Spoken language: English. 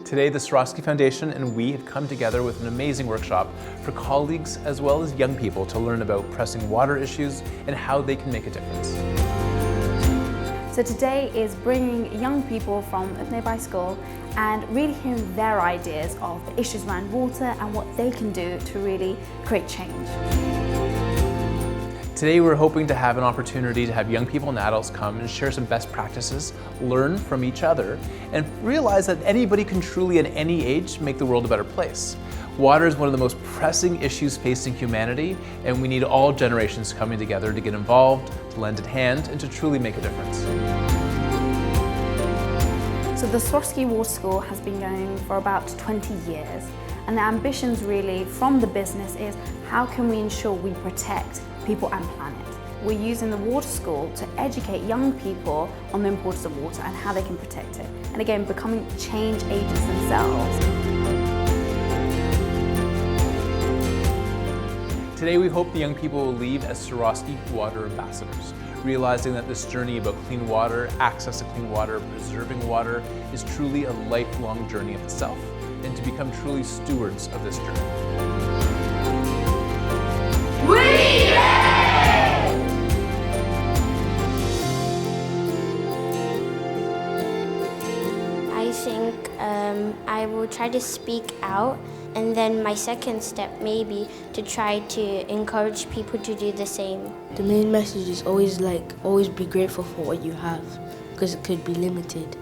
Today, the Swarovski Foundation and we have come together with an amazing workshop for colleagues as well as young people to learn about pressing water issues and how they can make a difference. So today is bringing young people from a nearby school and really hearing their ideas of the issues around water and what they can do to really create change. Today we're hoping to have an opportunity to have young people and adults come and share some best practices, learn from each other, and realize that anybody can truly at any age make the world a better place. Water is one of the most pressing issues facing humanity, and we need all generations coming together to get involved, to lend a hand, and to truly make a difference. So the Swarovski Waterschool has been going for about 20 years, and the ambitions really from the business is how can we ensure we protect people and planet. We're using the Waterschool to educate young people on the importance of water and how they can protect it, and again becoming change agents themselves. Today we hope the young people will leave as Swarovski water ambassadors, realizing that this journey about clean water, access to clean water, preserving water is truly a lifelong journey of itself, and to become truly stewards of this journey. I think I will try to speak out, and then my second step maybe to try to encourage people to do the same. The main message is always be grateful for what you have, because it could be limited.